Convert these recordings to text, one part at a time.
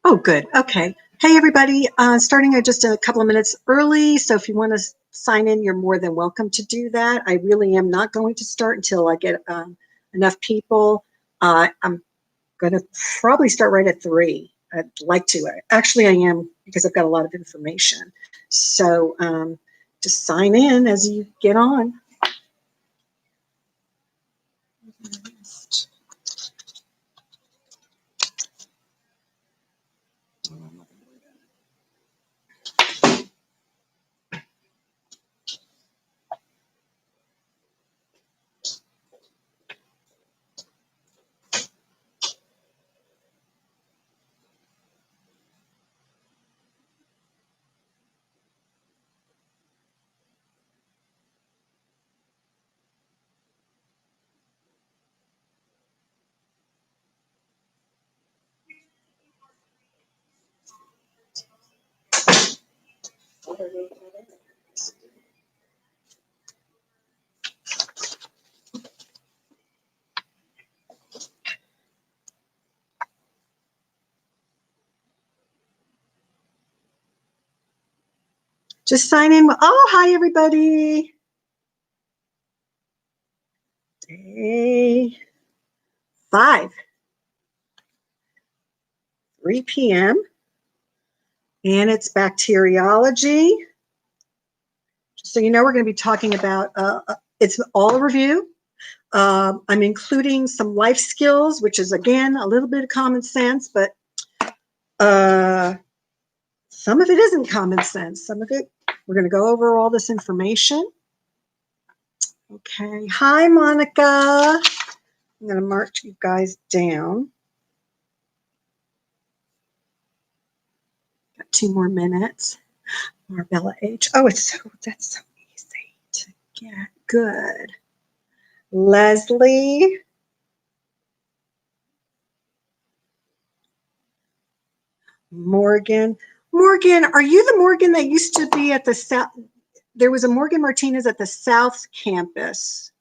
Oh, good. Okay. Hey, everybody. Starting just a couple of minutes early. So if you want to sign in, you're more than welcome to do that. I really am not going to start until I get enough people. I'm going to probably start right at 3. I'd like to. Actually, I am because I've got a lot of information. So just sign in as you get on. Just sign in. Oh, hi, everybody. Day 5, 3 p.m. And it's bacteriology. So you know we're going to be talking about, it's all a review. I'm including some life skills, which is, again, a little bit of common sense, but some of it isn't common sense. Some of it, we're going to go over all this information. Okay. Hi, Monica. I'm going to mark you guys down. Got 2 more minutes. Marbella H. Oh, that's so easy to get. Good. Leslie. Morgan. Morgan, are you the Morgan that used to be at the South? There was a Morgan Martinez at the South campus.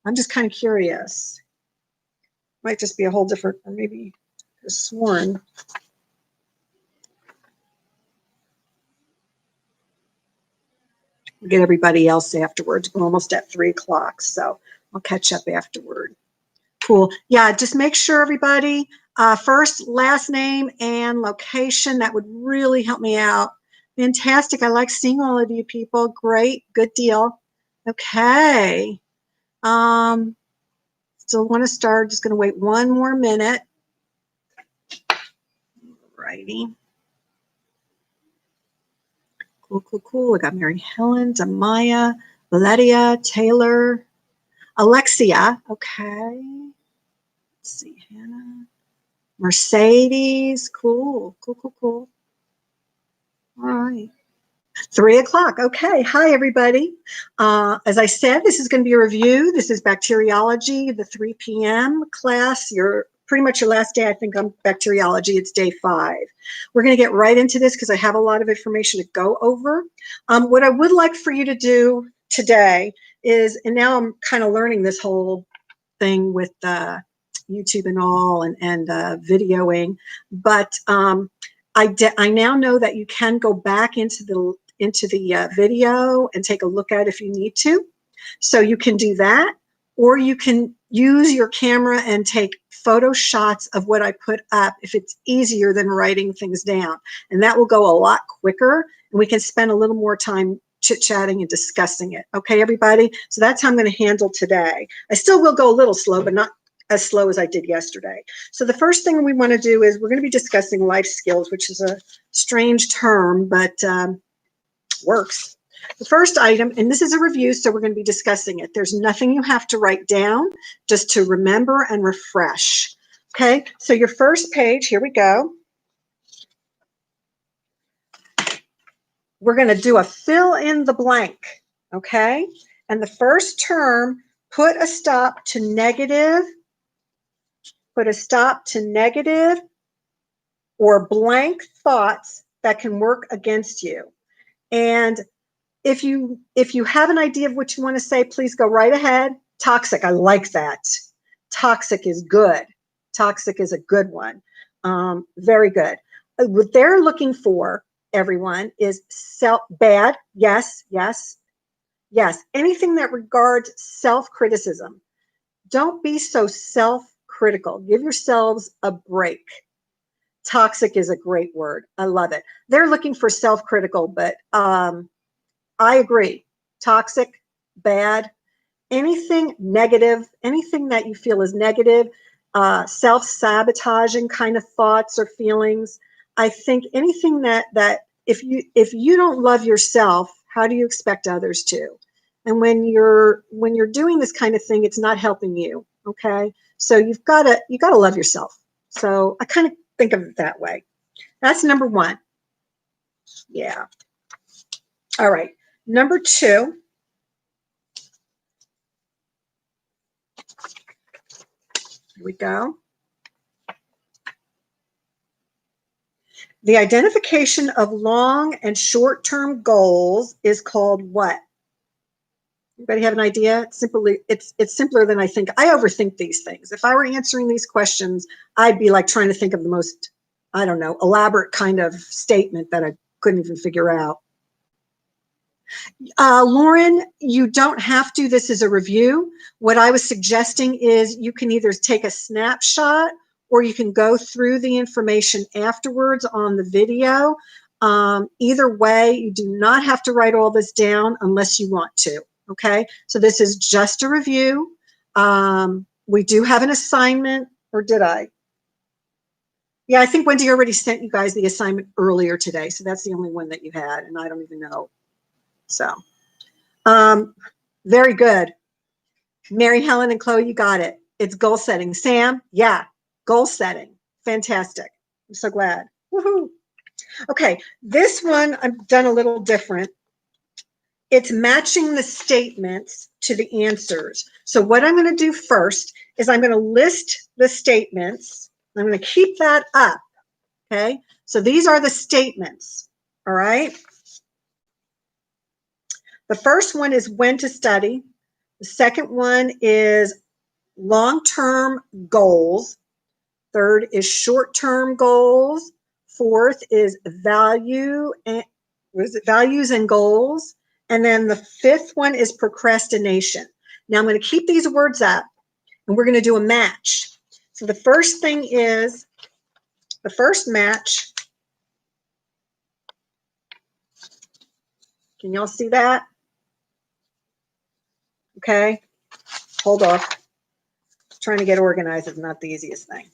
I'm just kind of curious. Might just be a whole different, or maybe sworn. We'll get everybody else afterwards. We're almost at 3 o'clock, so I'll catch up afterward. Cool. Yeah, just make sure everybody, first, last name, and location. That would really help me out. Fantastic. I like seeing all of you people. Great. Good deal. Okay. Still want to start. Just going to wait 1 more minute. Righty. Cool. I got Mary Helen, Damaya, Valeria, Taylor, Alexia. Okay. Let's see, Hannah. Mercedes. Cool. All right. 3 o'clock. Okay. Hi, everybody. As I said, this is going to be a review. This is bacteriology, the 3 p.m. class. Pretty much your last day, I think, on bacteriology. It's day 5. We're going to get right into this because I have a lot of information to go over. What I would like for you to do today is, and now I'm kind of learning this whole thing with YouTube and all and videoing, but I now know that you can go back into the video and take a look at it if you need to. So you can do that, or you can use your camera and take photo shots of what I put up if it's easier than writing things down. And that will go a lot quicker, and we can spend a little more time chit-chatting and discussing it. Okay, everybody? So that's how I'm going to handle today. I still will go a little slow, but not as slow as I did yesterday. So the first thing we want to do is we're going to be discussing life skills, which is a strange term, but works. The first item, and this is a review, so we're going to be discussing it. There's nothing you have to write down, just to remember and refresh. Okay, so your first page, here we go. We're going to do a fill in the blank, okay? And the first term, put a stop to negative or blank thoughts that can work against you. And if you have an idea of what you want to say, please go right ahead. Toxic, I like that. Toxic is good. Toxic is a good one. Very good. what they're looking for, everyone, is bad. Yes, yes, yes. Anything that regards self-criticism. Don't be so self-critical. Give yourselves a break. Toxic is a great word. I love it. They're looking for self-critical, but I agree. Toxic, bad, anything negative, anything that you feel is negative, self-sabotaging kind of thoughts or feelings. I think anything that if you don't love yourself, how do you expect others to? And when you're doing this kind of thing, it's not helping you. Okay, so you got to love yourself. So I kind of think of it that way. That's number one. Yeah. All right. Number two. Here we go. The identification of long and short-term goals is called what? Anybody have an idea? It's simpler than I think. I overthink these things. If I were answering these questions, I'd be like trying to think of the most, I don't know, elaborate kind of statement that I couldn't even figure out. Lauren, you don't have to. This is a review. What I was suggesting is you can either take a snapshot or you can go through the information afterwards on the video. Either way, you do not have to write all this down unless you want to. Okay, so this is just a review. We do have an assignment, or did I? Yeah, I think Wendy already sent you guys the assignment earlier today, so that's the only one that you had, and I don't even know. So, very good. Mary Helen and Chloe, you got it. It's goal setting. Sam, yeah, goal setting. Fantastic. I'm so glad. Woohoo. Okay, this one I've done a little different. It's matching the statements to the answers. So what I'm going to do first is I'm going to list the statements. I'm going to keep that up. Okay, so these are the statements. All right. The first one is when to study. The second one is long-term goals. Third is short-term goals. Fourth is values and goals. And then the fifth one is procrastination. Now I'm going to keep these words up and we're going to do a match. So the first thing is the first match. Can y'all see that? Okay. Hold off. Trying to get organized is not the easiest thing.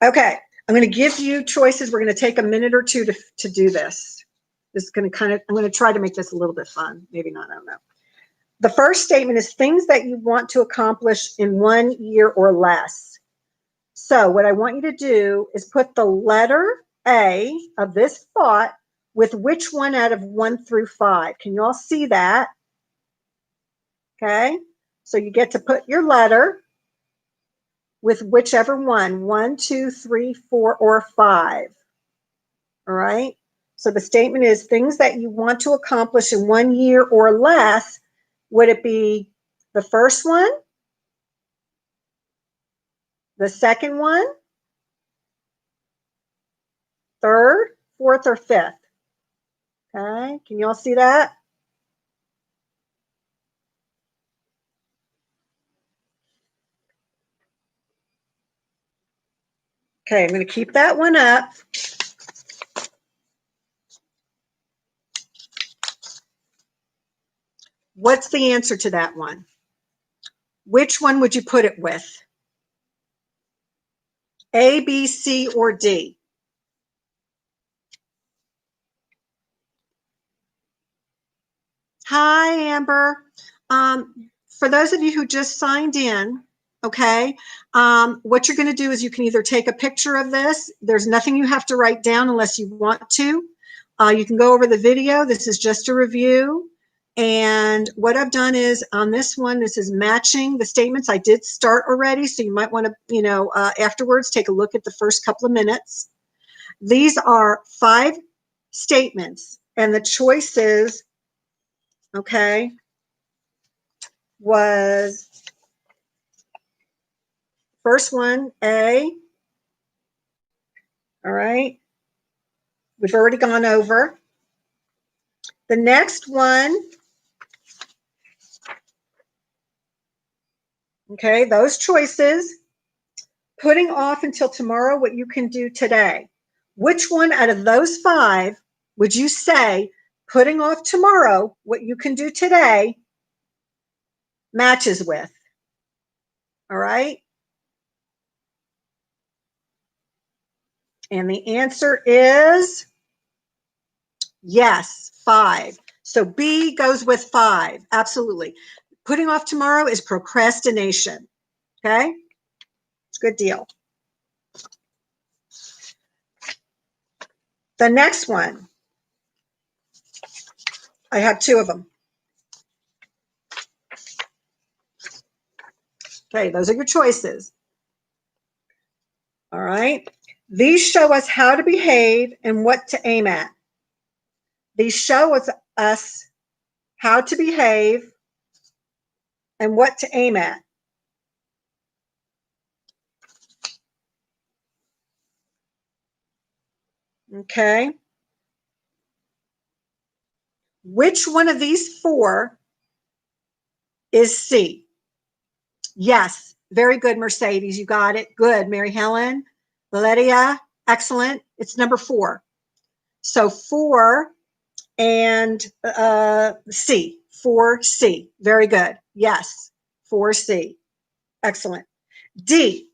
Okay. I'm going to give you choices. We're going to take a minute or two to do this. This is going to I'm going to try to make this a little bit fun. Maybe not, I don't know. The first statement is things that you want to accomplish in 1 year or less. So what I want you to do is put the letter A of this thought with which one out of 1 through 5. Can you all see that? Okay. So you get to put your letter with whichever one, 1, 2, 3, 4, or 5. All right. So the statement is things that you want to accomplish in 1 year or less. Would it be the first one, the second one, third, fourth, or fifth? Okay. Can you all see that? Okay, I'm going to keep that one up. What's the answer to that one? Which one would you put it with? A, B, C, or D? Hi, Amber. For those of you who just signed in, okay, what you're going to do is you can either take a picture of this. There's nothing you have to write down unless you want to. You can go over the video. This is just a review. And what I've done is on this one, this is matching the statements. I did start already, so you might want to, afterwards take a look at the first couple of minutes. These are 5 statements, and the choices, okay, was first one, A. All right. we've already gone over. The next one, okay, those choices, putting off until tomorrow what you can do today. Which one out of those 5 would you say putting off tomorrow what you can do today matches with? All right. And the answer is yes, 5. So B goes with 5. Absolutely. Putting off tomorrow is procrastination. Okay. Good deal. The next one, I have 2 of them. Okay, those are your choices. All right. These show us how to behave and what to aim at. These show us how to behave and what to aim at. Okay. Which one of these 4 is C? Yes. Very good, Mercedes. You got it. Good, Mary Helen. Valeria, excellent. It's number 4. So 4 and C. 4C. Very good. Yes. 4C. Excellent. D.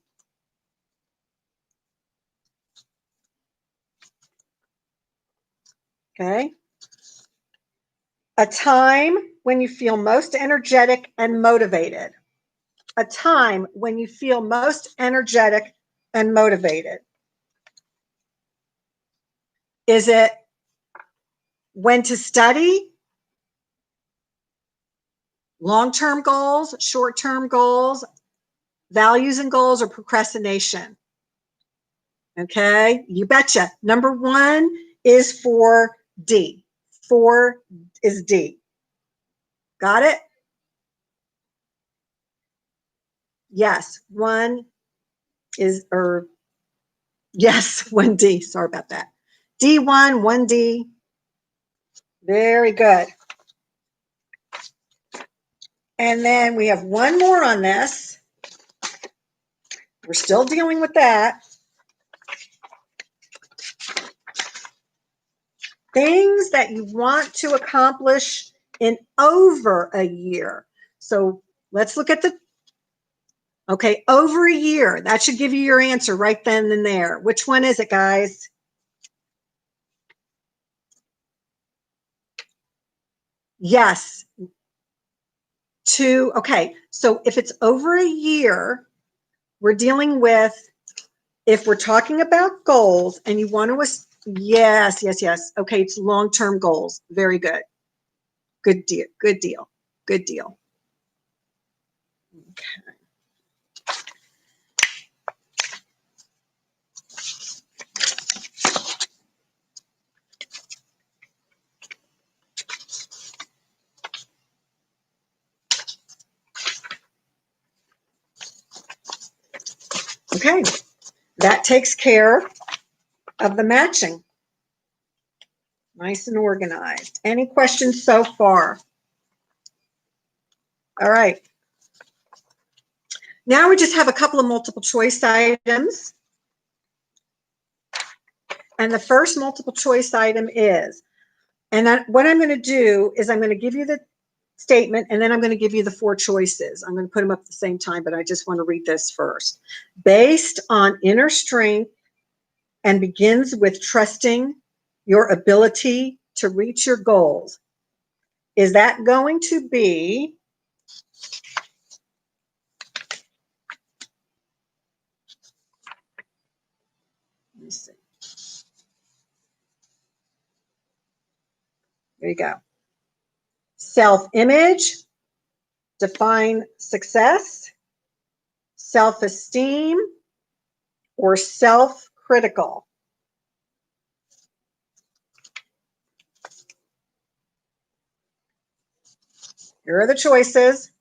Okay. A time when you feel most energetic and motivated. A time when you feel most energetic and motivated. Is it when to study? Long-term goals, short-term goals, values and goals, or procrastination? Okay, you betcha. Number 1 is for D. 4 is D. Got it? Yes, 1 is, or yes, 1D. Sorry about that. D1, 1D. Very good. And then we have one more on this. We're still dealing with that. Things that you want to accomplish in over a year. So let's look at the, okay, over a year. That should give you your answer right then and there. Which one is it, guys? Yes. 2. Okay, so if it's over a year, we're dealing with, if we're talking about goals and you want to, yes. Okay, it's long-term goals. Very good. Good deal. Good deal. Good deal. Okay, that takes care of the matching. Nice and organized. Any questions so far? All right. Now we just have a couple of multiple choice items. And the first multiple choice item is, and what I'm going to do is I'm going to give you the statement and then I'm going to give you the 4 choices. I'm going to put them up at the same time, but I just want to read this first. Based on inner strength and begins with trusting your ability to reach your goals. Is that going to be let me see. There you go. Self-image, define success, self-esteem, or self-critical? Here are the choices.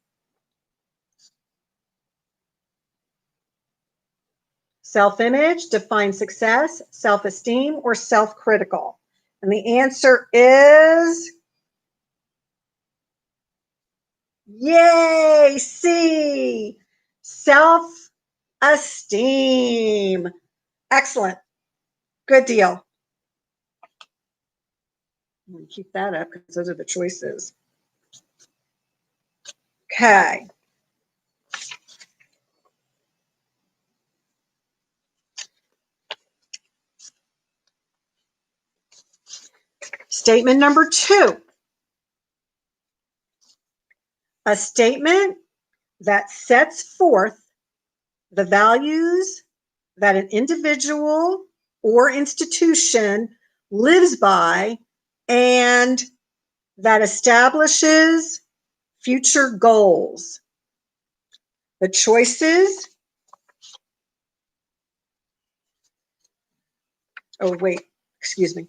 Self-image, define success, self-esteem, or self-critical? And the answer is, yay, C, self-esteem. Excellent. Good deal. I'm going to keep that up because those are the choices. Okay. Statement number 2. A statement that sets forth the values that an individual or institution lives by and that establishes future goals. The choices. Oh, wait, excuse me.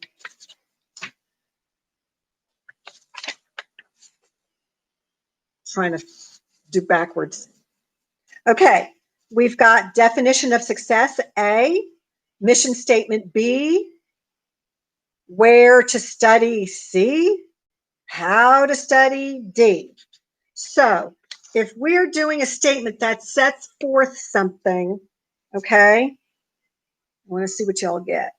Trying to do backwards. Okay, we've got definition of success, A, mission statement, B, where to study, C, how to study, D. So if we're doing a statement that sets forth something, okay, I want to see what y'all get.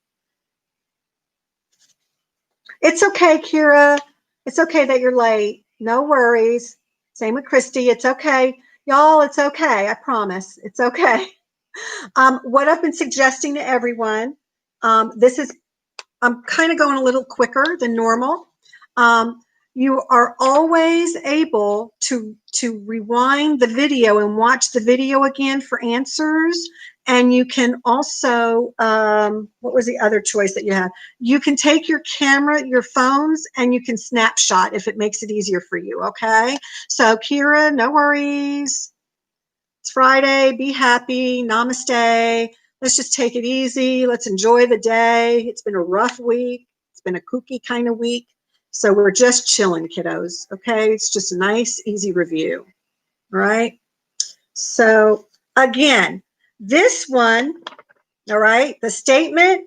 It's okay, Kira. It's okay that you're late. No worries. Same with Christy. It's okay. Y'all, it's okay. I promise. It's okay. What I've been suggesting to everyone, I'm kind of going a little quicker than normal. You are always able to rewind the video and watch the video again for answers. And you can also, what was the other choice that you had? You can take your camera, your phones, and you can snapshot if it makes it easier for you, okay? So Kira, no worries. It's Friday, be happy, namaste. Let's just take it easy. Let's enjoy the day. It's been a rough week. It's been a kooky kind of week. So we're just chilling, kiddos, okay? It's just a nice, easy review, all right? So again, this one, all right, the statement,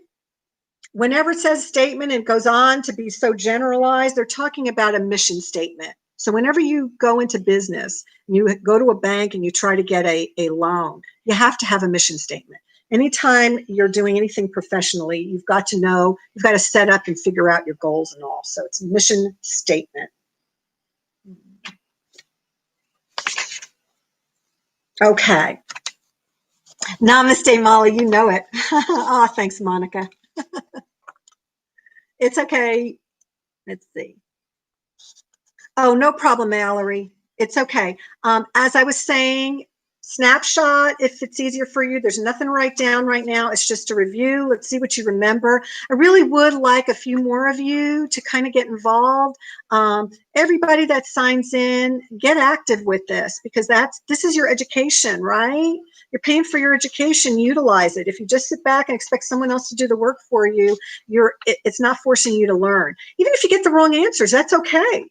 whenever it says statement and goes on to be so generalized, they're talking about a mission statement. So whenever you go into business, you go to a bank and you try to get a loan, you have to have a mission statement. Anytime you're doing anything professionally, you've got to know, you've got to set up and figure out your goals and all. So it's a mission statement. Okay. Namaste, Molly, you know it. Oh, thanks, Monica. It's okay. Let's see. Oh, no problem, Mallory. It's okay. As I was saying, snapshot if it's easier for you. There's nothing to write down right now. It's just a review. Let's see what you remember. I really would like a few more of you to kind of get involved. Everybody that signs in, get active with this because this is your education, right? You're paying for your education. Utilize it. If you just sit back and expect someone else to do the work for you, it's not forcing you to learn. Even if you get the wrong answers, that's okay.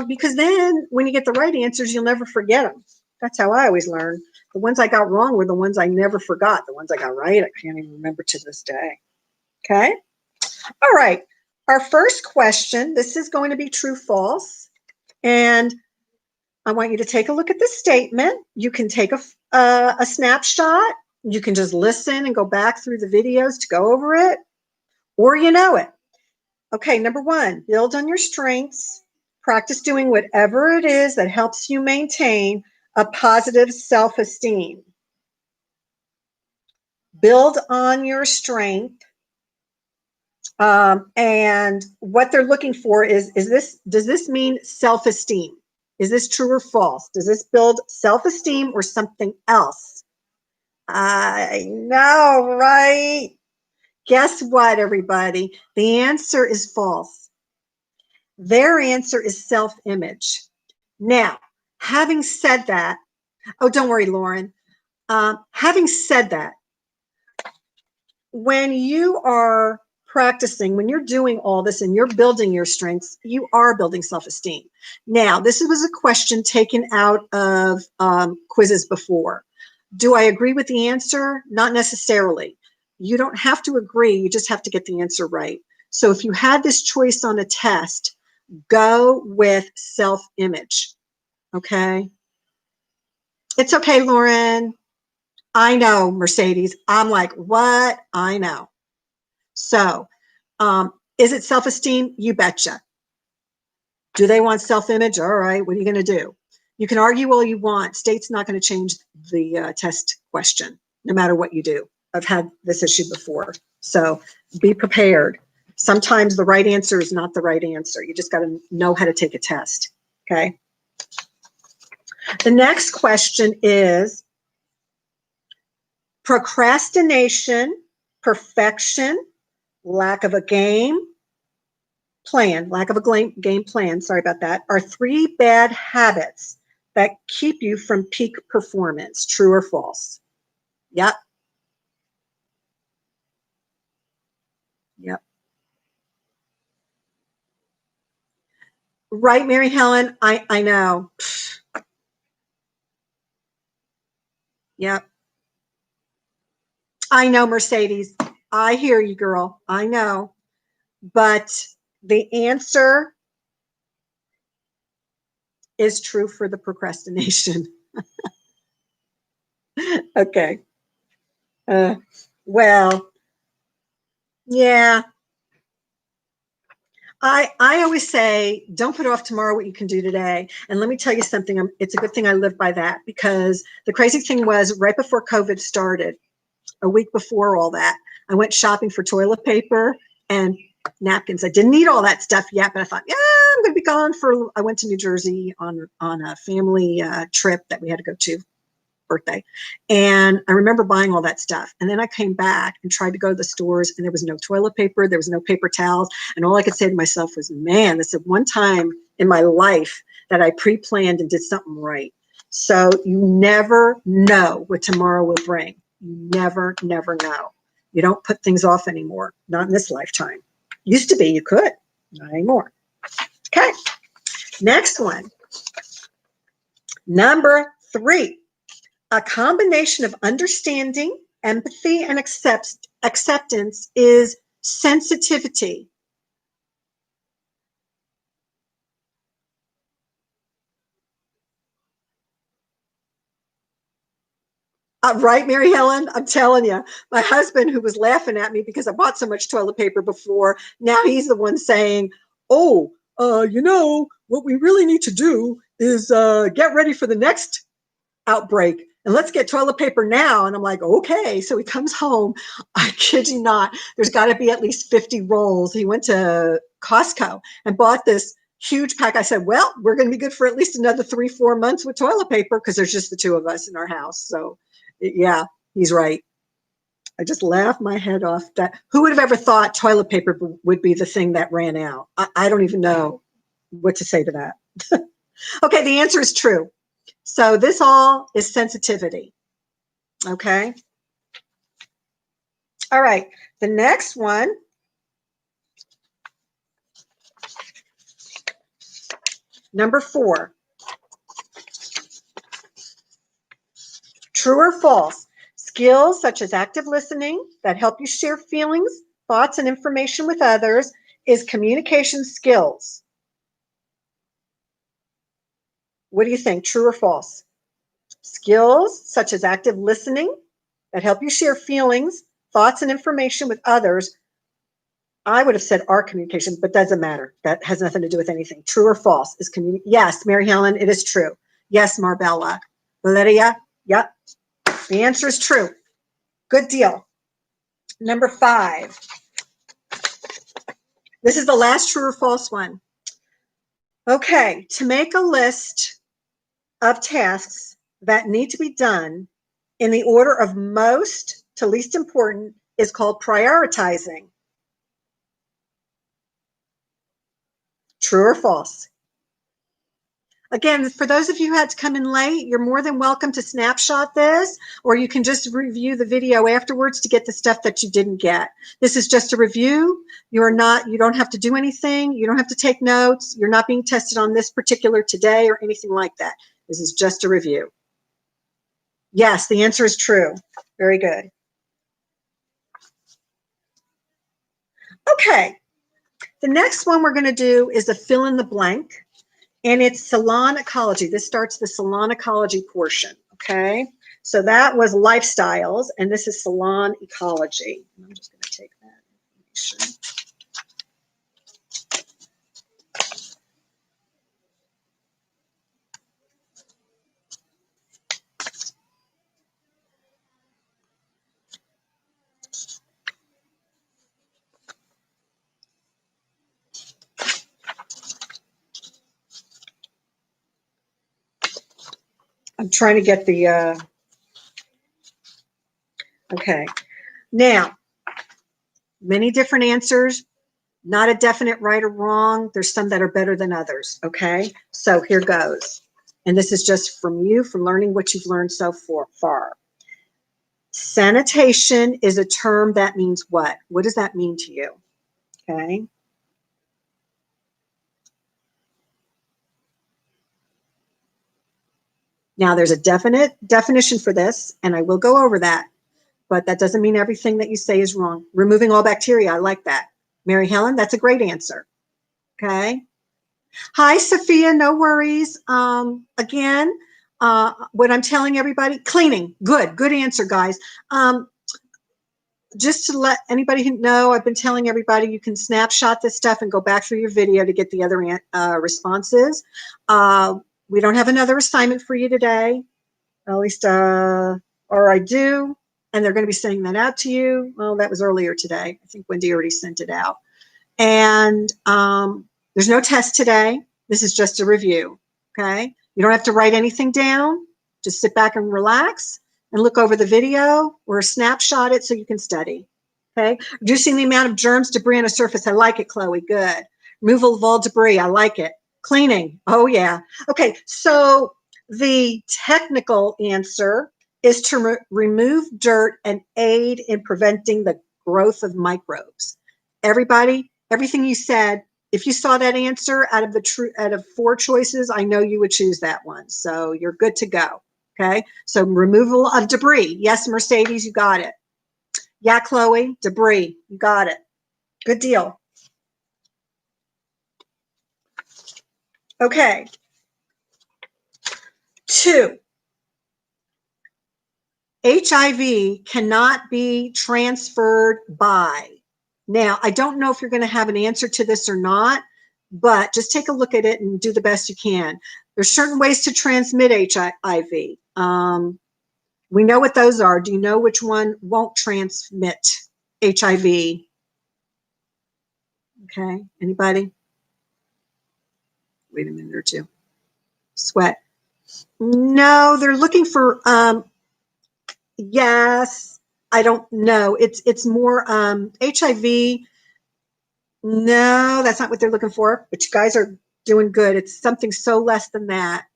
Because then when you get the right answers, you'll never forget them. That's how I always learn. The ones I got wrong were the ones I never forgot. The ones I got right, I can't even remember to this day. Okay? All right. Our first question, this is going to be true, false. And I want you to take a look at the statement. You can take a snapshot. You can just listen and go back through the videos to go over it. Or you know it. Okay, number 1, build on your strengths. Practice doing whatever it is that helps you maintain a positive self-esteem. Build on your strength. And what they're looking for does this mean self-esteem? Is this true or false? Does this build self-esteem or something else? I know, right? Guess what, everybody? The answer is false. Their answer is self-image. Now, having said that, oh, don't worry, Lauren. Having said that, when you are practicing, when you're doing all this and you're building your strengths, you are building self-esteem. Now, this was a question taken out of quizzes before. Do I agree with the answer? Not necessarily. You don't have to agree. You just have to get the answer right. So if you had this choice on a test, go with self-image. Okay? It's okay, Lauren. I know, Mercedes. I'm like, what? I know. So, is it self-esteem? You betcha. Do they want self-image? All right, what are you going to do? You can argue all you want. State's not going to change the test question, no matter what you do. I've had this issue before. So be prepared. Sometimes the right answer is not the right answer. You just got to know how to take a test, okay? The next question is procrastination, perfection, lack of a game plan, game plan, sorry about that, are 3 bad habits that keep you from peak performance. True or false? Yep. Yep. Right, Mary Helen? I know. Yep. I know, Mercedes. I hear you, girl. I know. But the answer is true for the procrastination. Okay. Well, yeah. I always say, don't put off tomorrow what you can do today. And let me tell you something. It's a good thing I live by that, because the crazy thing was right before COVID started, a week before all that, I went shopping for toilet paper and napkins. I didn't need all that stuff yet, but I thought, yeah, I'm going to be gone for, I went to New Jersey on a family trip that we had to go to, birthday. And I remember buying all that stuff. And then I came back and tried to go to the stores, and there was no toilet paper. There was no paper towels. And all I could say to myself was, man, this is one time in my life that I pre-planned and did something right. So you never know what tomorrow will bring. You never know. You don't put things off anymore. Not in this lifetime. Used to be, you could. Not anymore. Okay. Next one. Number 3. A combination of understanding, empathy, and acceptance is sensitivity. Right, Mary Helen? I'm telling you, my husband, who was laughing at me because I bought so much toilet paper before, now he's the one saying, oh, what we really need to do is get ready for the next outbreak, and let's get toilet paper now. And I'm like, okay. So he comes home. I kid you not, there's got to be at least 50 rolls. He went to Costco and bought this huge pack. I said, well, we're going to be good for at least another 3-4 months with toilet paper, because there's just the 2 of us in our house. So yeah, he's right. I just laughed my head off. That who would have ever thought toilet paper would be the thing that ran out? I don't even know what to say to that. Okay, the answer is true. So this all is sensitivity. Okay. All right. The next one. Number 4. True or false? Skills such as active listening that help you share feelings, thoughts, and information with others is communication skills. What do you think? True or false? Skills such as active listening that help you share feelings, thoughts, and information with others. I would have said our communication, but doesn't matter. That has nothing to do with anything. True or false is Yes, Mary Helen, it is true. Yes, Marbella. Valeria, yep. The answer is true. Good deal. Number 5. This is the last true or false one. Okay, to make a list of tasks that need to be done in the order of most to least important is called prioritizing. True or false? Again, for those of you who had to come in late, you're more than welcome to snapshot this, or you can just review the video afterwards to get the stuff that you didn't get. This is just a review. You don't have to do anything. You don't have to take notes. You're not being tested on this particular today or anything like that. This is just a review. Yes, the answer is true. Very good. Okay, the next one we're going to do is a fill in the blank, and it's salon ecology. This starts the salon ecology portion, okay? So that was lifestyles, and this is salon ecology. I'm just going to take that information. I'm trying to get the, okay. Now, many different answers, not a definite right or wrong. There's some that are better than others, okay? So here goes. And this is just from you, from learning what you've learned so far. Sanitation is a term that means what? What does that mean to you? Okay. Now there's a definite definition for this, and I will go over that, but that doesn't mean everything that you say is wrong. Removing all bacteria, I like that. Mary Helen, that's a great answer. Okay. Hi, Sophia, no worries. Again, what I'm telling everybody, cleaning, good answer, guys. Just to let anybody know, I've been telling everybody you can snapshot this stuff and go back through your video to get the other responses. We don't have another assignment for you today, at least, or I do, and they're going to be sending that out to you. Well, that was earlier today. I think Wendy already sent it out. And there's no test today. This is just a review, okay? You don't have to write anything down. Just sit back and relax and look over the video or snapshot it so you can study, okay? Reducing the amount of germs, debris on a surface. I like it, Chloe, good. Removal of all debris, I like it. Cleaning, oh yeah. Okay, so the technical answer is to remove dirt and aid in preventing the growth of microbes. Everybody, everything you said, if you saw that answer out of 4 choices, I know you would choose that one. So you're good to go. Okay. So removal of debris. Yes, Mercedes, you got it. Yeah, Chloe, debris, you got it. Good deal. Okay. 2. HIV cannot be transferred by. Now, I don't know if you're going to have an answer to this or not, but just take a look at it and do the best you can. There's certain ways to transmit HIV. We know what those are. Do you know which one won't transmit HIV? Okay, anybody? Wait a minute or two. Sweat. No, they're looking for, yes, I don't know. It's more HIV. No, that's not what they're looking for, but you guys are doing good. It's something so less than that.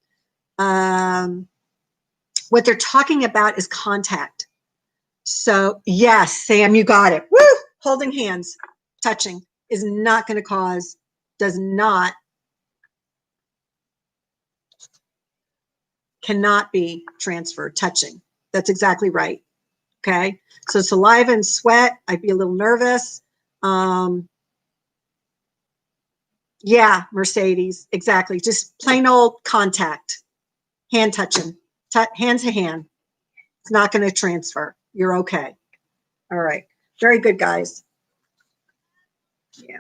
What they're talking about is contact. So yes, Sam, you got it. Woo! Holding hands, touching is not going to cause, does not, cannot be transferred, touching. That's exactly right. Okay. So saliva and sweat, I'd be a little nervous. Yeah, Mercedes, exactly. Just plain old contact, hand touching, hand to hand. It's not going to transfer. You're okay. All right. Very good, guys. Yeah.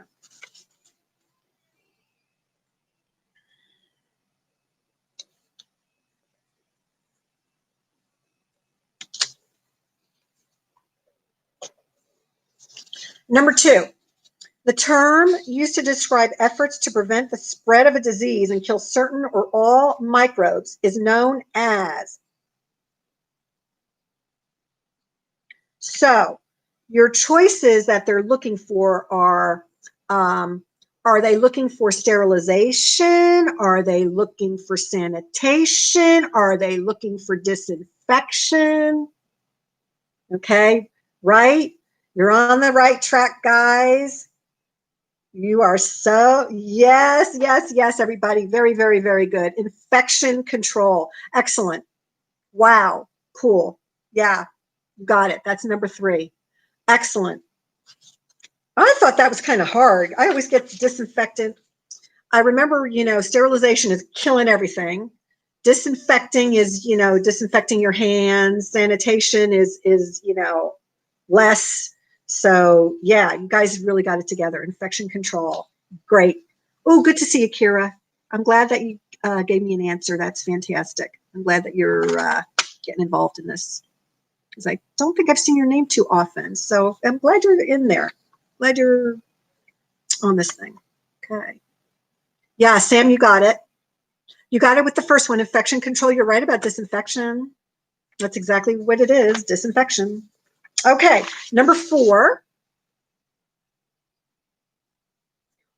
Number 2, the term used to describe efforts to prevent the spread of a disease and kill certain or all microbes is known as. So your choices that they're looking for are they looking for sterilization? Are they looking for sanitation? Are they looking for disinfection? Okay, right? You're on the right track, guys. You are so, yes, yes, yes, everybody. Very, very, very good. Infection control. Excellent. Wow. Cool. Yeah, got it. That's number 3. Excellent. I thought that was kind of hard. I always get disinfectant. I remember, sterilization is killing everything. Disinfecting is, disinfecting your hands. Sanitation is, less. So yeah, you guys really got it together. Infection control. Great. Oh, good to see you, Kira. I'm glad that you gave me an answer. That's fantastic. I'm glad that you're getting involved in this, because I don't think I've seen your name too often. So I'm glad you're in there. Glad you're on this thing. Okay. Yeah, Sam, you got it. You got it with the first one, infection control. You're right about disinfection. That's exactly what it is, disinfection. Okay, number 4.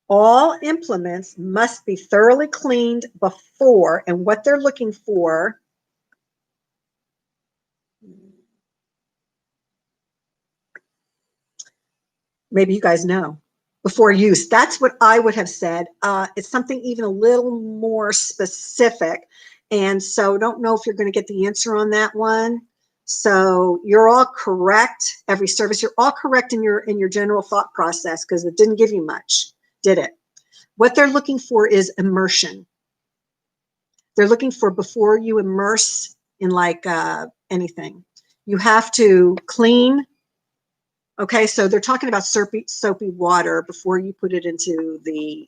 All implements must be thoroughly cleaned before, and what they're looking for. Maybe you guys know. Before use. That's what I would have said. It's something even a little more specific. And so don't know if you're going to get the answer on that one. So you're all correct. Every service, you're all correct in your general thought process, because it didn't give you much, did it? What they're looking for is immersion. They're looking for before you immerse in like anything. You have to clean. Okay, so they're talking about soapy water before you put it into the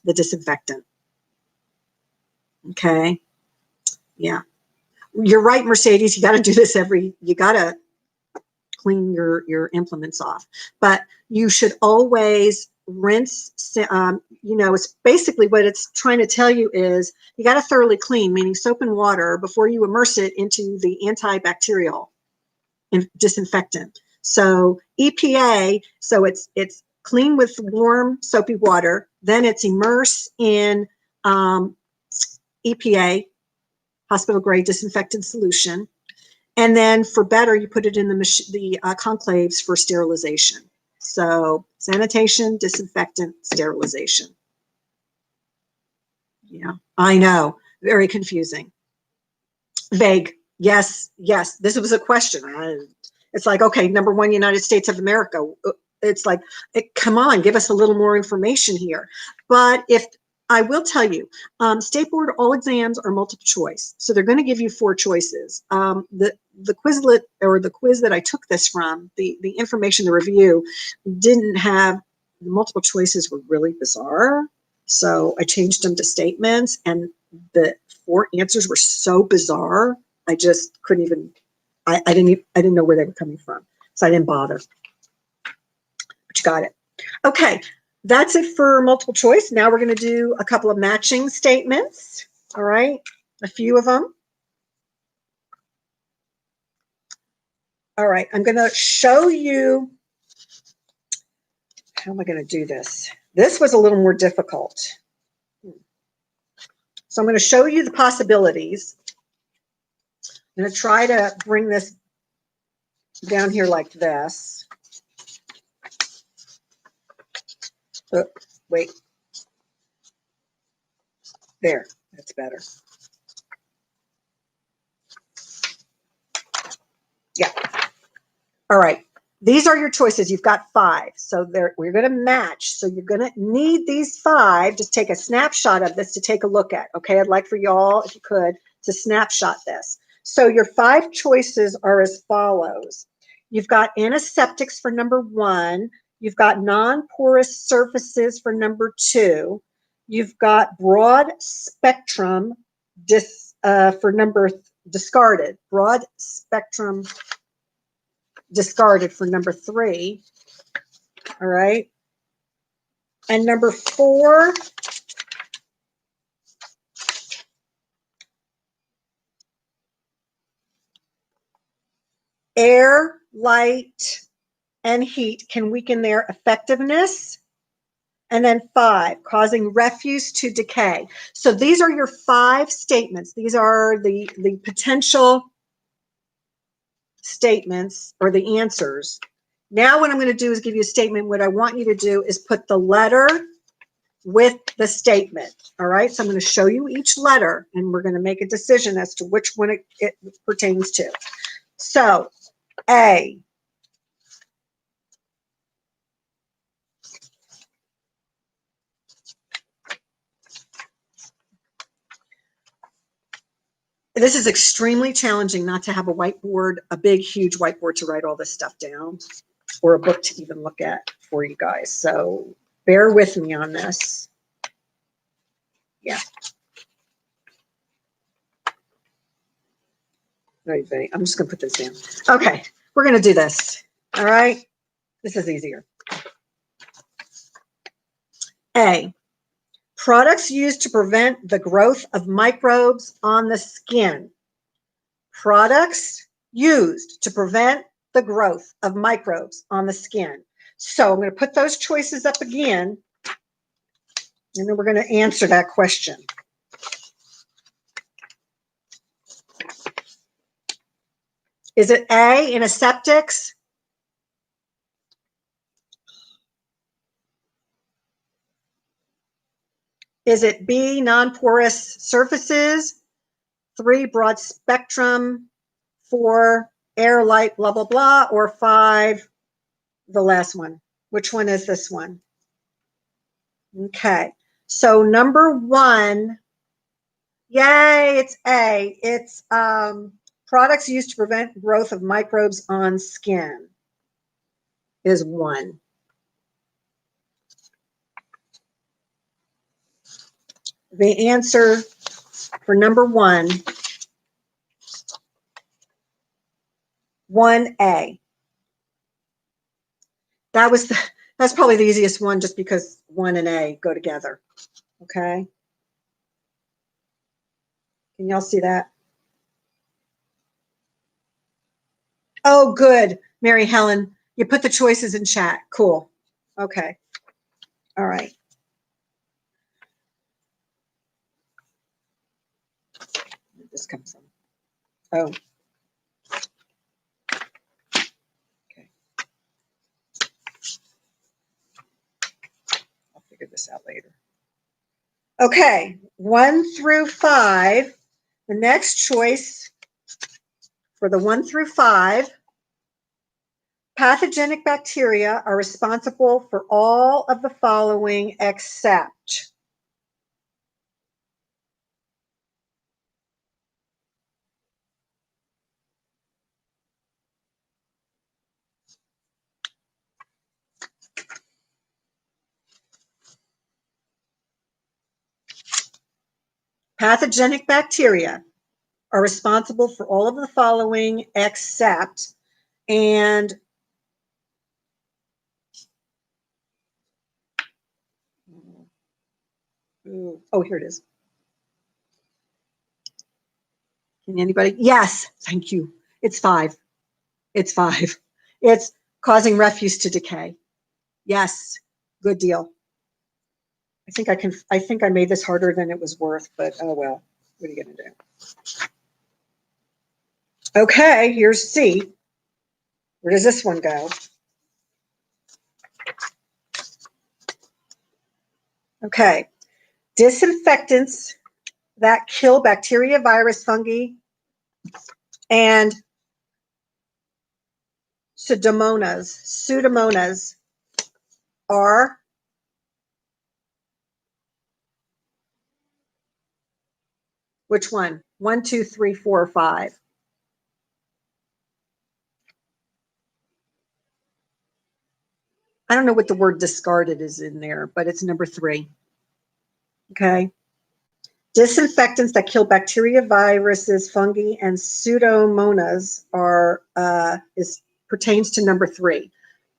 disinfectant. Okay, yeah, you're right, Mercedes. You got to do this you got to clean your implements off, but you should always rinse. It's basically what it's trying to tell you is you got to thoroughly clean, meaning soap and water, before you immerse it into the antibacterial disinfectant. So EPA, so it's clean with warm soapy water, then it's immerse in EPA, hospital grade disinfectant solution, and then for better, you put it in the conclaves for sterilization. So sanitation, disinfectant, sterilization. Yeah, I know, very confusing. Vague. Yes. This was a question. It's like, okay, number 1, United States of America. It's like, come on, give us a little more information here. But if I will tell you, State Board all exams are multiple choice, so they're going to give you 4 choices. The Quizlet, or the quiz that I took this from, the information, the review, didn't have the multiple choices. Were really bizarre, so I changed them to statements, and the 4 answers were so bizarre. I just couldn't even. I didn't know where they were coming from, so I didn't bother. But you got it. Okay, that's it for multiple choice. Now we're going to do a couple of matching statements. All right, a few of them. All right, I'm going to show you. How am I going to do this? This was a little more difficult. So I'm going to show you the possibilities. I'm going to try to bring this down here like this. Oh, wait. There, that's better. Yeah. All right. These are your choices. You've got 5. So we're going to match. So you're going to need these 5. Just take a snapshot of this to take a look at. Okay. I'd like for y'all, if you could, to snapshot this. So your 5 choices are as follows. You've got antiseptics for number 1. You've got non-porous surfaces for number 2. You've got broad spectrum for number discarded. Broad spectrum discarded for number 3. All right. And number 4, air, light, and heat can weaken their effectiveness. And then 5, causing refuse to decay. So these are your 5 statements. These are the potential statements, or the answers. Now what I'm going to do is give you a statement. What I want you to do is put the letter with the statement. All right, so I'm going to show you each letter, and we're going to make a decision as to which one it pertains to. So, A. This is extremely challenging not to have a whiteboard, a big, huge whiteboard to write all this stuff down, or a book to even look at for you guys. So bear with me on this. Yeah. I'm just going to put this down. Okay, we're going to do this. All right. This is easier. A. Products used to prevent the growth of microbes on the skin. Products used to prevent the growth of microbes on the skin. So I'm going to put those choices up again, and then we're going to answer that question. Is it A, antiseptics? Is it B, non-porous surfaces? 3, broad spectrum? 4, air, light, blah, blah, blah? Or 5, the last one? Which one is this one? Okay, so number 1, yay, it's A. It's products used to prevent growth of microbes on skin is 1. The answer for number 1, 1A. That's probably the easiest one just because 1 and A go together. Okay. Can y'all see that? Oh, good, Mary Helen. You put the choices in chat. Cool. Okay. All right. Where did this come from? Oh. Okay. I'll figure this out later. Okay. 1 through 5. The next choice for the 1 through 5. Pathogenic bacteria are responsible for all of the following except. Pathogenic bacteria are responsible for all of the following except, and oh, here it is. Can anybody? Yes, thank you. It's 5. It's 5. It's causing refuse to decay. Yes, good deal. I think I made this harder than it was worth, but oh well, what are you gonna do? Okay, here's C. Where does this one go? Okay, disinfectants that kill bacteria, virus, fungi, and Pseudomonas are which one? 1, 2, 3, 4, or 5? I don't know what the word discarded is in there, but it's number 3. Okay. Disinfectants that kill bacteria, viruses, fungi, and Pseudomonas pertains to number 3.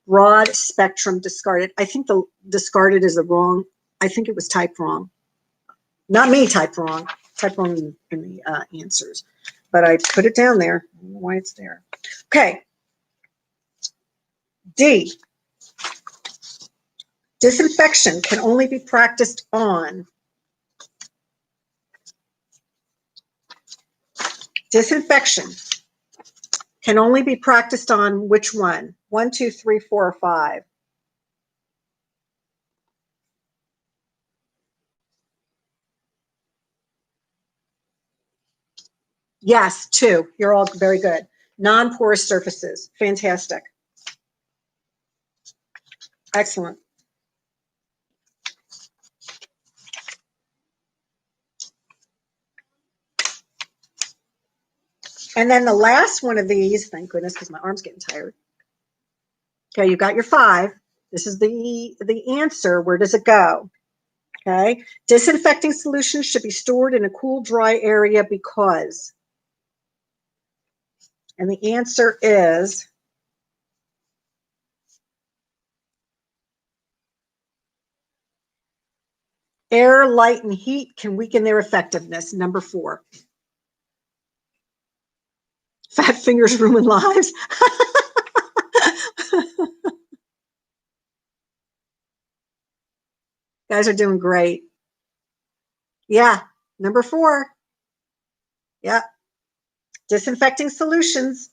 Broad spectrum discarded. I think the discarded is the wrong. I think it was typed wrong. Not me typed wrong. Typed wrong in the answers. But I put it down there. I don't know why it's there. Okay. D. Disinfection can only be practiced on. Disinfection can only be practiced on which one? 1, 2, 3, 4, or 5? Yes, 2. You're all very good. Non-porous surfaces. Fantastic. Excellent. And then the last one of these, thank goodness, because my arm's getting tired. Okay, you got your 5. This is the answer. Where does it go? Okay, disinfecting solutions should be stored in a cool, dry area because. And the answer is air, light, and heat can weaken their effectiveness. Number 4. Fat fingers ruin lives. Guys are doing great. Yeah, number 4. Yeah, disinfecting solutions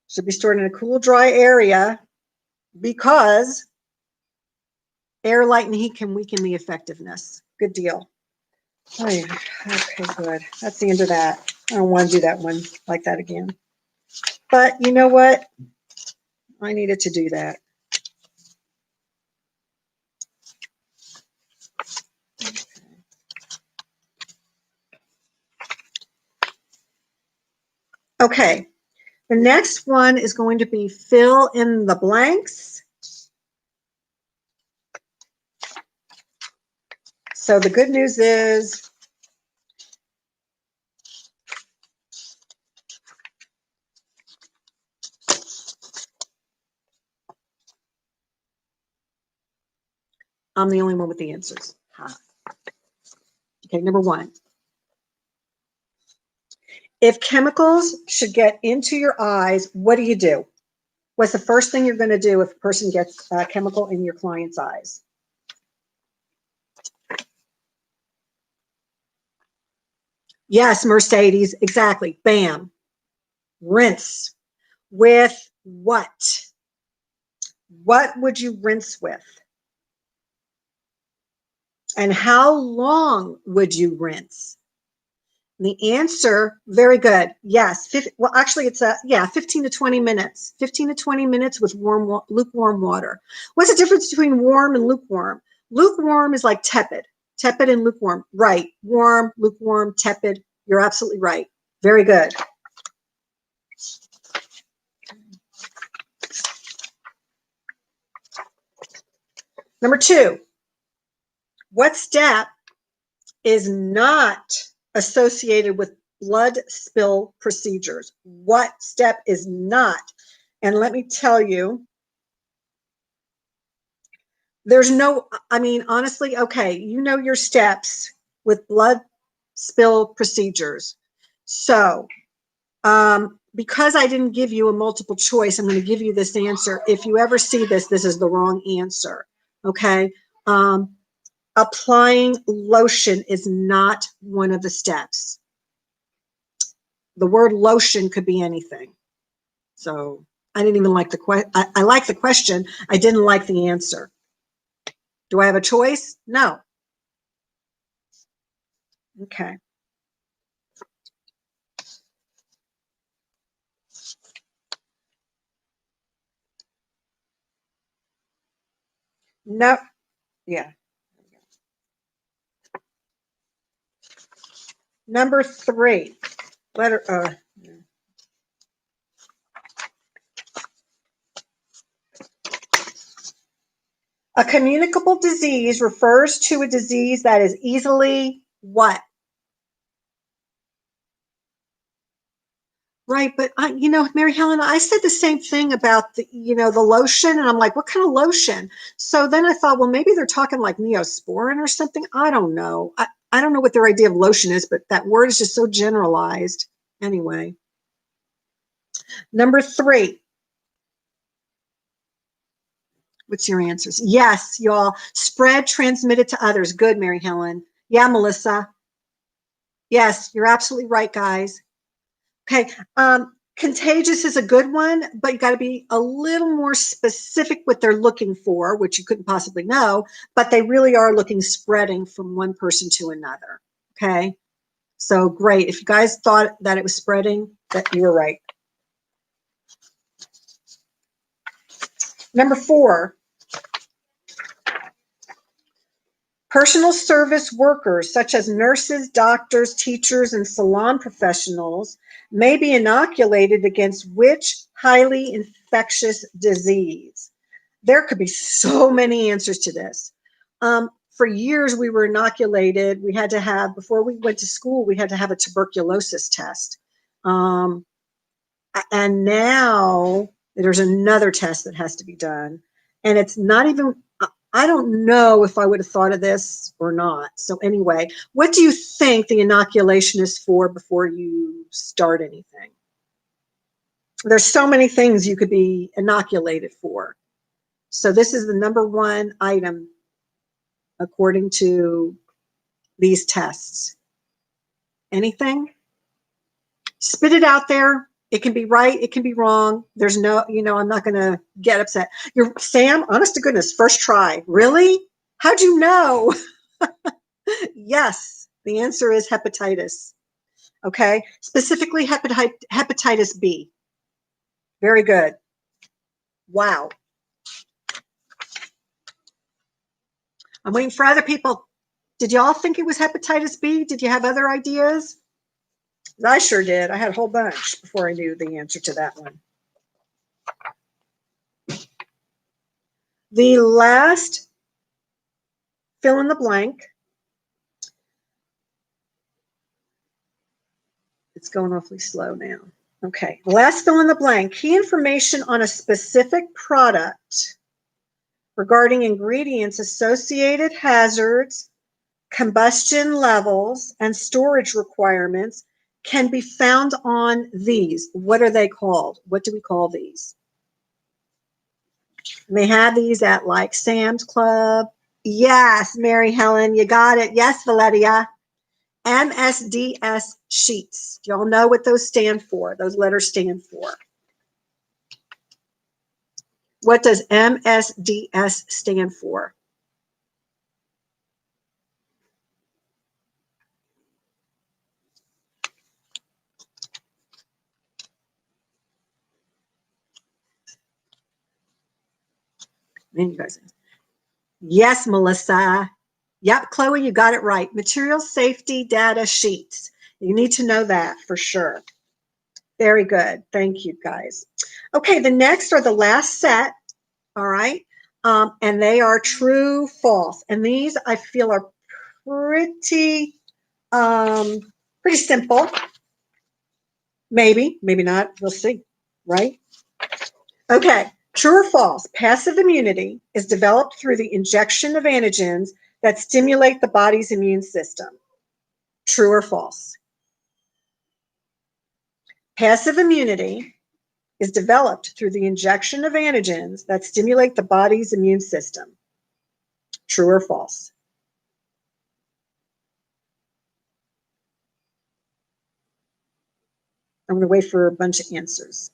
should be stored in a cool, dry area because air, light, and heat can weaken the effectiveness. Good deal. Okay, good. That's the end of that. I don't want to do that one like that again. But you know what? I needed to do that. Okay, the next one is going to be fill in the blanks. So the good news is I'm the only one with the answers. Okay, number 1. If chemicals should get into your eyes, what do? What's the first thing you're going to do if a person gets a chemical in your client's eyes? Yes, Mercedes, exactly. Bam. Rinse. With what? What would you rinse with? And how long would you rinse? The answer, very good. Yes. Well, actually, it's 15 to 20 minutes. 15 to 20 minutes with lukewarm water. What's the difference between warm and lukewarm? Lukewarm is like tepid. Tepid and lukewarm. Right. Warm, lukewarm, tepid. You're absolutely right. Very good. Number 2. What step is not associated with blood spill procedures? What step is not? And let me tell you, there's no, I mean, honestly, okay, you know your steps with blood spill procedures. So, because I didn't give you a multiple choice, I'm going to give you this answer. If you ever see this, this is the wrong answer. Okay. Applying lotion is not one of the steps. The word lotion could be anything. So I didn't even like the question. I like the question. I didn't like the answer. Do I have a choice? No. Okay. No. Yeah. Number 3. Letter. A communicable disease refers to a disease that is easily what? Right, but Mary Helen, I said the same thing about the lotion, and I'm like, what kind of lotion? So then I thought, well, maybe they're talking like Neosporin or something. I don't know. I don't know what their idea of lotion is, but that word is just so generalized. Anyway, number 3. What's your answers? Yes, y'all. Spread, transmitted to others. Good, Mary Helen. Yeah, Melissa. Yes, you're absolutely right, guys. Okay. Contagious is a good one, but you got to be a little more specific what they're looking for, which you couldn't possibly know, but they really are looking spreading from one person to another. Okay. So great. If you guys thought that it was spreading, that you were right. Number 4, personal service workers, such as nurses, doctors, teachers, and salon professionals, may be inoculated against which highly infectious disease? There could be so many answers to this. For years, we were inoculated. We had to have, before we went to school, we had to have a tuberculosis test. And now there's another test that has to be done. And it's not even, I don't know if I would have thought of this or not. So anyway, what do you think the inoculation is for before you start anything? There's so many things you could be inoculated for. So this is the number 1 item according to these tests. Anything? Spit it out there. It can be right. It can be wrong. There's no, I'm not going to get upset. Sam, honest to goodness, first try. Really? How'd you know? Yes, the answer is hepatitis. Okay. Specifically hepatitis B. Very good. Wow. I'm waiting for other people. Did y'all think it was hepatitis B? Did you have other ideas? I sure did. I had a whole bunch before I knew the answer to that one. The last fill in the blank. It's going awfully slow now. Okay, the last fill in the blank. Key information on a specific product regarding ingredients, associated hazards, combustion levels, and storage requirements can be found on these. What are they called? What do we call these? And they have these at like Sam's Club. Yes, Mary Helen, you got it. Yes, Valeria. MSDS sheets. Do y'all know what those stand for? Those letters stand for. What does MSDS stand for? Then you guys. Yes, Melissa. Yep, Chloe, you got it right. Material safety data sheets. You need to know that for sure. Very good. Thank you, guys. Okay, the next are the last set. All right. And they are true, false. And these I feel are pretty simple. Maybe not. We'll see. Right? Okay. True or false? Passive immunity is developed through the injection of antigens that stimulate the body's immune system. True or false? Passive immunity is developed through the injection of antigens that stimulate the body's immune system. True or false? I'm going to wait for a bunch of answers.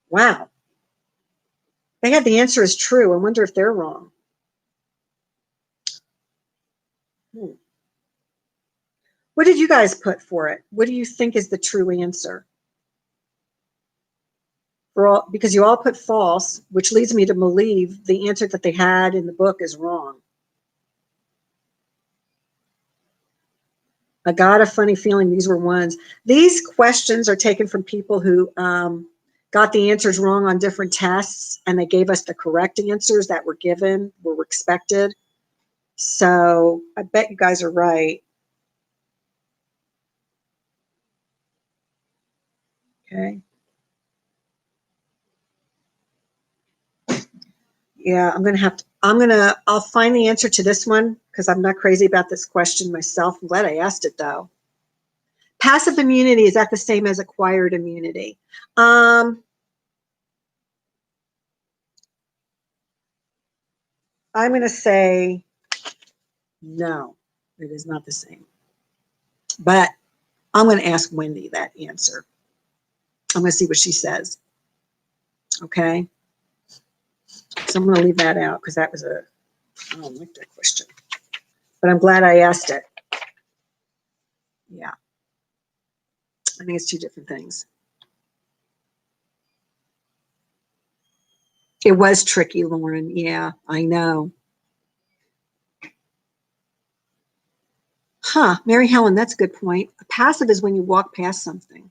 Wow. They had the answer as true. I wonder if they're wrong. What did you guys put for it? What do you think is the true answer? Because you all put false, which leads me to believe the answer that they had in the book is wrong. I got a funny feeling these were ones. These questions are taken from people who got the answers wrong on different tests, and they gave us the correct answers that were given, were expected. So I bet you guys are right. Okay. Yeah, I'll find the answer to this one because I'm not crazy about this question myself. I'm glad I asked it though. Passive immunity, is that the same as acquired immunity? I'm going to say no, it is not the same. But I'm going to ask Wendy that answer. I'm going to see what she says. Okay. So I'm going to leave that out because that was I don't like that question. But I'm glad I asked it. Yeah. I think it's two different things. It was tricky, Lauren. Yeah, I know. Huh, Mary Helen, that's a good point. A passive is when you walk past something.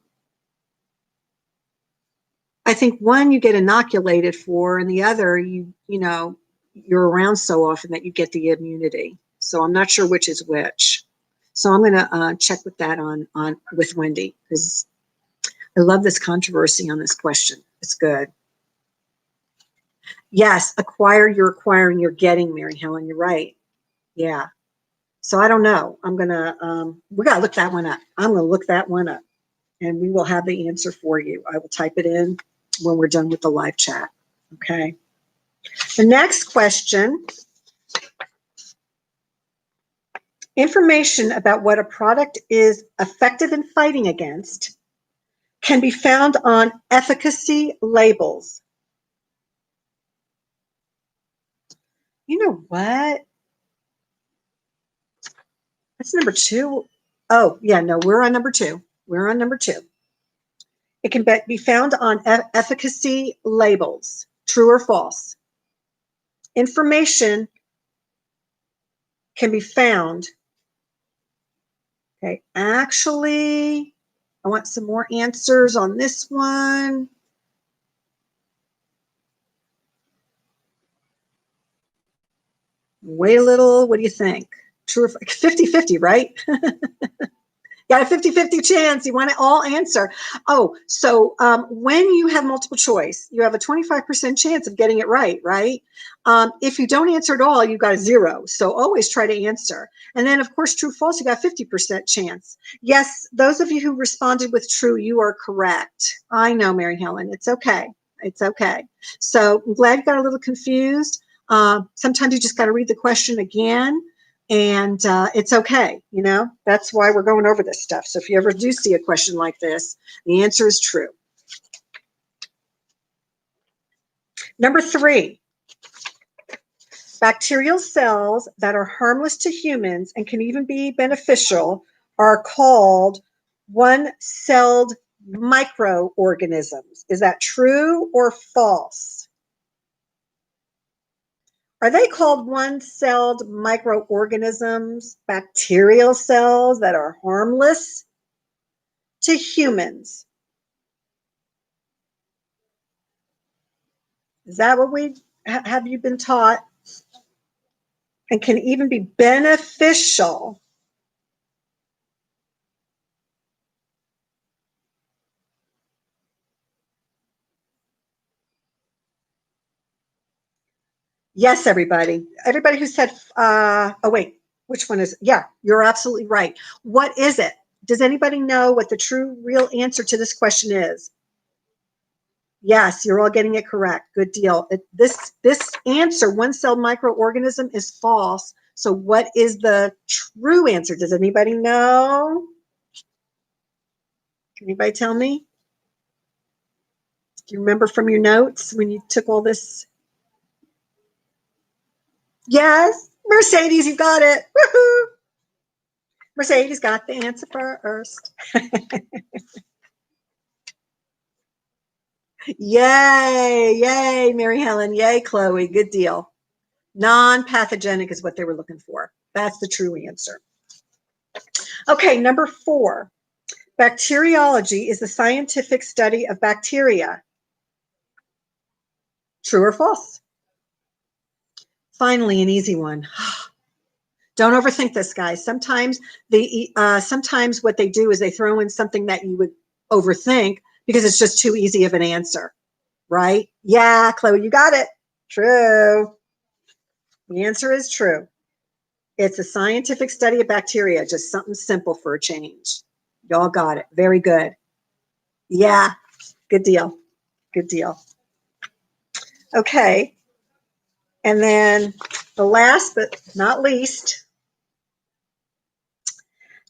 I think one you get inoculated for, and the other you're around so often that you get the immunity. So I'm not sure which is which. So I'm going to check with that on with Wendy, because I love this controversy on this question. It's good. Yes, acquire, you're acquiring, you're getting, Mary Helen. You're right. Yeah. So I don't know. I'm going to, we got to look that one up. I'm going to look that one up, and we will have the answer for you. I will type it in when we're done with the live chat. Okay. The next question. Information about what a product is effective in fighting against can be found on efficacy labels. You know what? That's number 2. Oh, yeah, no, we're on number 2. We're on number 2. It can be found on efficacy labels, true or false. Information can be found. Okay, actually, I want some more answers on this one. Wait a little. What do you think? True or 50-50, right? Got a 50-50 chance. You want to all answer. Oh, so when you have multiple choice, you have a 25% chance of getting it right, right? If you don't answer at all, you got a 0. So always try to answer. And then, of course, true, false, you got a 50% chance. Yes, those of you who responded with true, you are correct. I know, Mary Helen. It's okay. It's okay. So I'm glad you got a little confused. Sometimes you just got to read the question again. And it's okay, that's why we're going over this stuff. So if you ever do see a question like this, the answer is true. Number 3, bacterial cells that are harmless to humans and can even be beneficial are called one-celled microorganisms. Is that true or false? Are they called one-celled microorganisms, bacterial cells that are harmless to humans? Is that what we have you been taught? And can even be beneficial. Yes, everybody. Everybody who said, oh, wait, which one is it? Yeah, you're absolutely right. What is it? Does anybody know what the true, real answer to this question is? Yes, you're all getting it correct. Good deal. This answer, one-celled microorganism, is false. So what is the true answer? Does anybody know? Can anybody tell me? Do you remember from your notes when you took all this? Yes, Mercedes, you got it. Woohoo! Mercedes got the answer first. Yay, yay, Mary Helen. Yay, Chloe. Good deal. Non-pathogenic is what they were looking for. That's the true answer. Okay, number 4. Bacteriology is the scientific study of bacteria. True or false? Finally, an easy one. Don't overthink this, guys. Sometimes sometimes what they do is they throw in something that you would overthink because it's just too easy of an answer, right? Yeah, Chloe, you got it. True. The answer is true. It's a scientific study of bacteria, just something simple for a change. Y'all got it. Very good. Yeah, good deal. Good deal. Okay. And then the last but not least,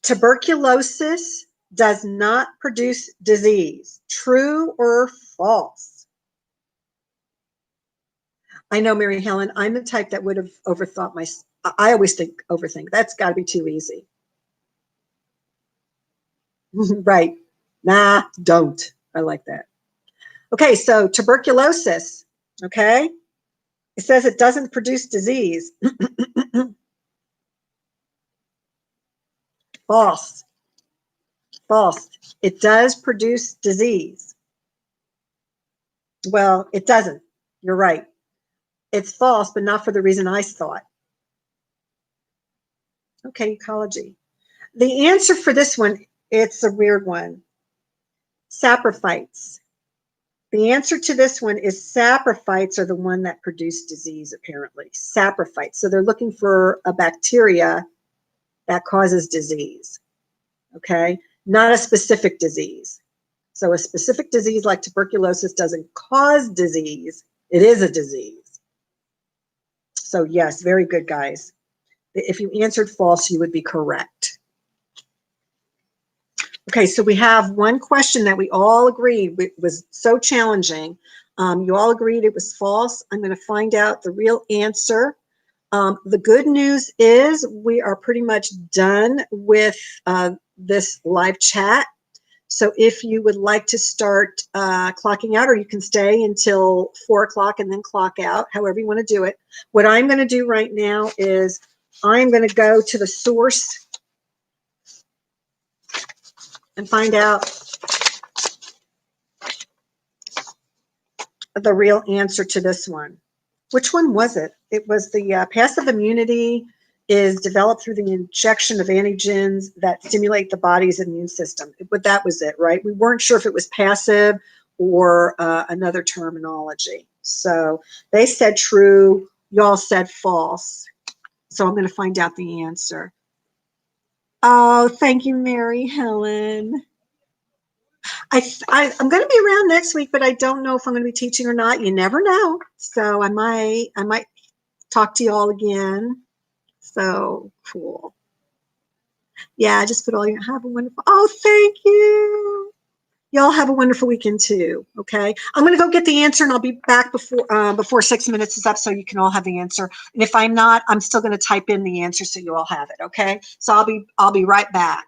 tuberculosis does not produce disease. True or false? I know, Mary Helen, I'm the type that would have overthought I always overthink. That's got to be too easy. Right. Nah, don't. I like that. Okay, so tuberculosis. Okay. It says it doesn't produce disease. False. False. It does produce disease. Well, it doesn't. You're right. It's false, but not for the reason I thought. Okay, ecology. The answer for this one, it's a weird one. Saprophytes. The answer to this one is saprophytes are the one that produce disease, apparently. Saprophytes. So they're looking for a bacteria that causes disease. Okay, not a specific disease. So a specific disease like tuberculosis doesn't cause disease. It is a disease. So yes, very good, guys. If you answered false, you would be correct. Okay, so we have one question that we all agreed was so challenging. You all agreed it was false. I'm going to find out the real answer. The good news is we are pretty much done with this live chat. So if you would like to start clocking out, or you can stay until 4 o'clock and then clock out, however you want to do it. What I'm going to do right now is I'm going to go to the source and find out the real answer to this one. Which one was it? It was the passive immunity is developed through the injection of antigens that stimulate the body's immune system. But that was it, right? We weren't sure if it was passive or another terminology. So they said true, y'all said false. So I'm going to find out the answer. Oh, thank you, Mary Helen. I'm going to be around next week, but I don't know if I'm going to be teaching or not. You never know. So I might talk to you all again. So cool. Yeah, just put all your have a wonderful. Oh, thank you. Y'all have a wonderful weekend too. Okay, I'm going to go get the answer, and I'll be back before 6 minutes is up, so you can all have the answer. And if I'm not, I'm still going to type in the answer so you all have it. Okay, so I'll be right back.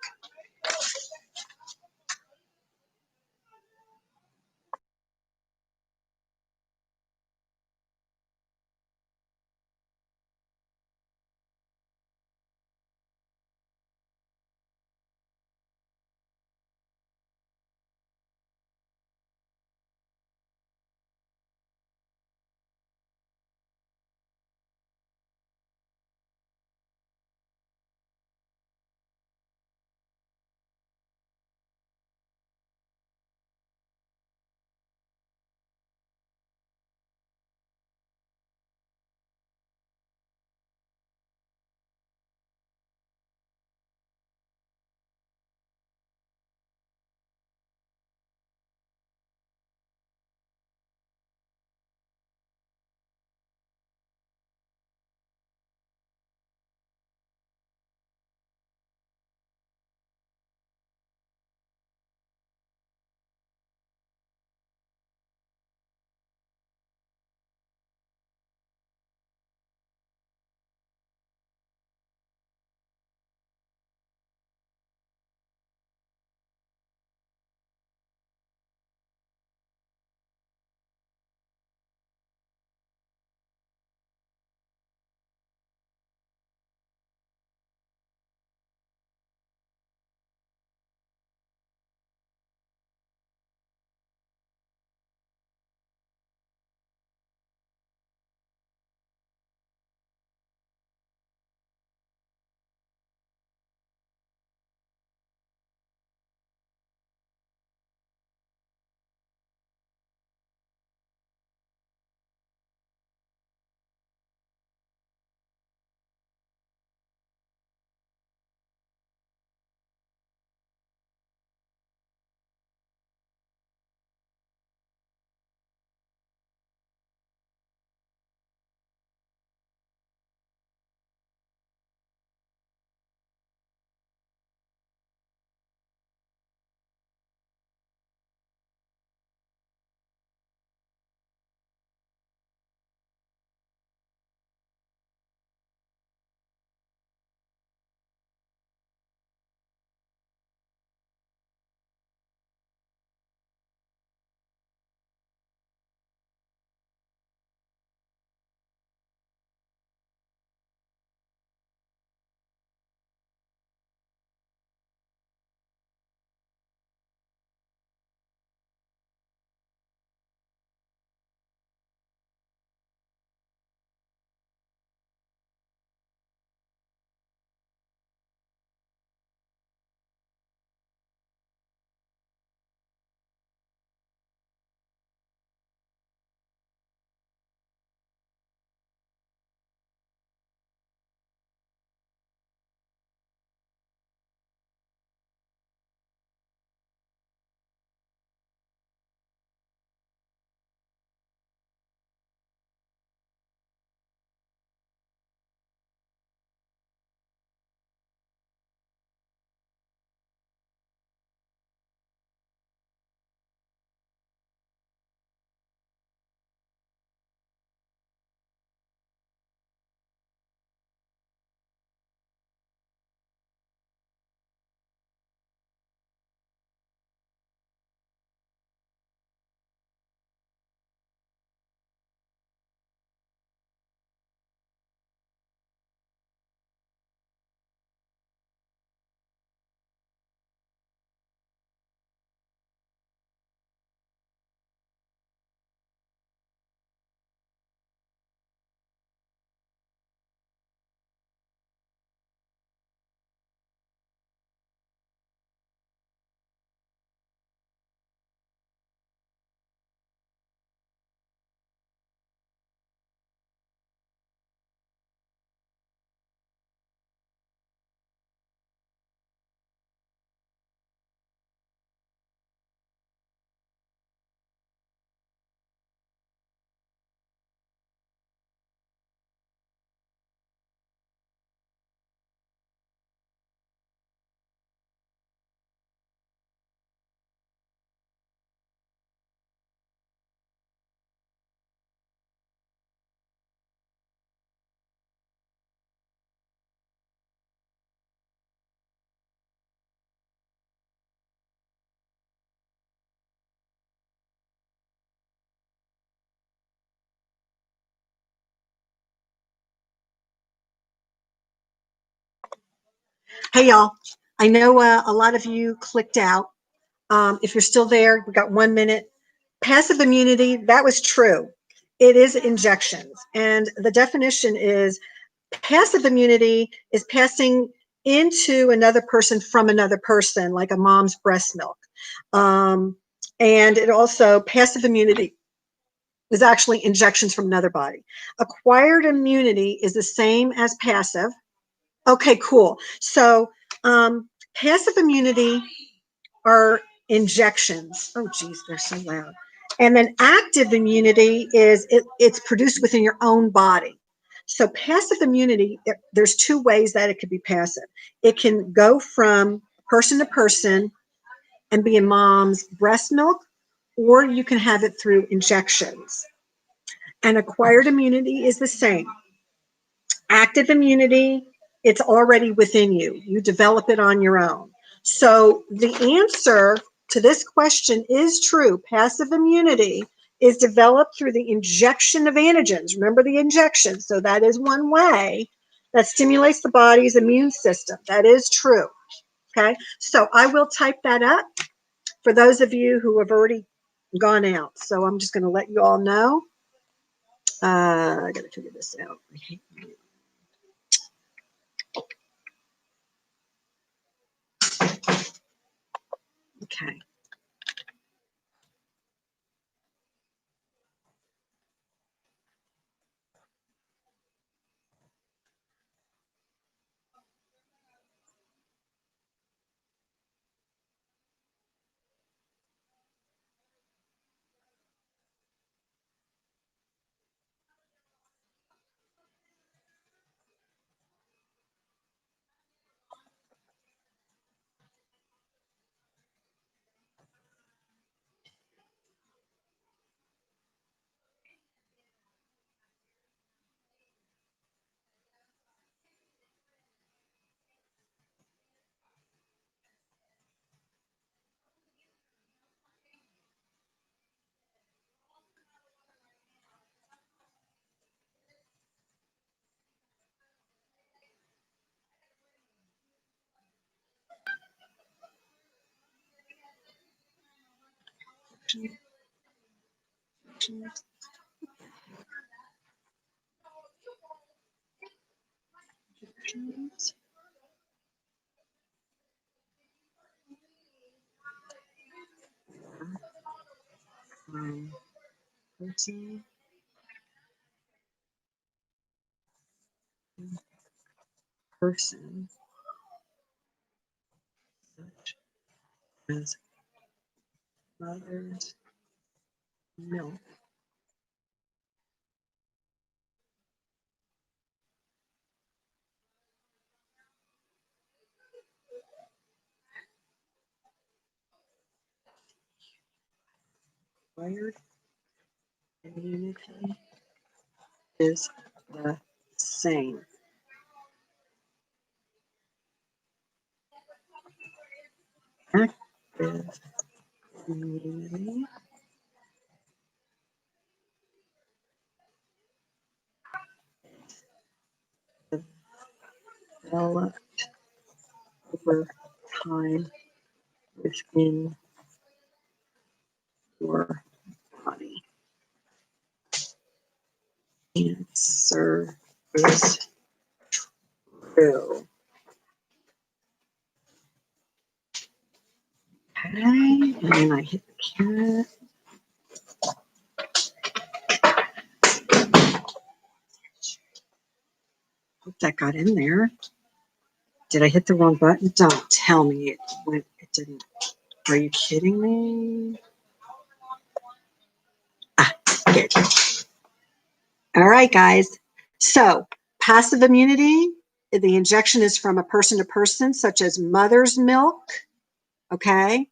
Hey, y'all. I know a lot of you clicked out. If you're still there, we got 1 minute. Passive immunity, that was true. It is injections. And the definition is passive immunity is passing into another person from another person, like a mom's breast milk. And it also, passive immunity is actually injections from another body. Acquired immunity is the same as passive. Okay, cool. So passive immunity are injections. Oh, geez, they're so loud. And then active immunity is it's produced within your own body. So passive immunity, there's two ways that it could be passive. It can go from person to person and be in mom's breast milk, or you can have it through injections. And acquired immunity is the same. Active immunity, it's already within you. You develop it on your own. So the answer to this question is true. Passive immunity is developed through the injection of antigens. Remember the injection. So that is one way that stimulates the body's immune system. That is true. Okay. So I will type that up for those of you who have already gone out. So I'm just going to let you all know. I got to figure this out. Okay. Person, person, such as mother's milk. Acquired immunity is the same. Active immunity developed over time within your body. Answer is true. Okay, and then I hit the cat. Hope that got in there. Did I hit the wrong button? Don't tell me it didn't. Are you kidding me? Ah, good. All right, guys. So passive immunity, the injection is from a person to person, such as mother's milk, okay,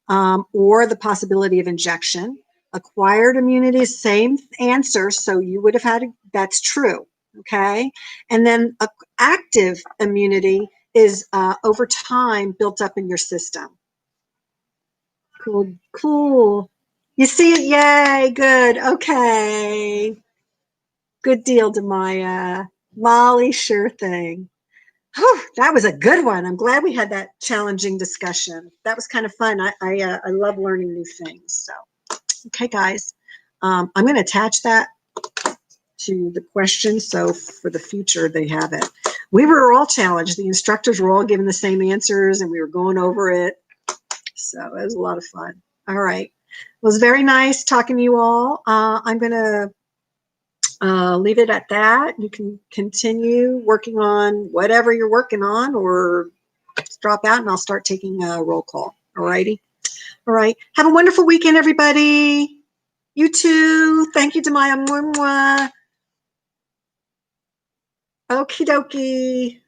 or the possibility of injection. Acquired immunity, same answer. So you would have had, that's true, okay? And then active immunity is over time built up in your system. Cool, cool. You see it? Yay, good. Okay. Good deal, Demaya. Molly, sure thing. Whew, that was a good one. I'm glad we had that challenging discussion. That was kind of fun. I love learning new things. So, okay, guys, I'm going to attach that to the question, so for the future they have it. We were all challenged. The instructors were all given the same answers, and we were going over it. So it was a lot of fun. All right. It was very nice talking to you all. I'm going to leave it at that. You can continue working on whatever you're working on, or just drop out and I'll start taking a roll call. All righty. All right. Have a wonderful weekend, everybody. You too. Thank you, Demaya. Okie dokie.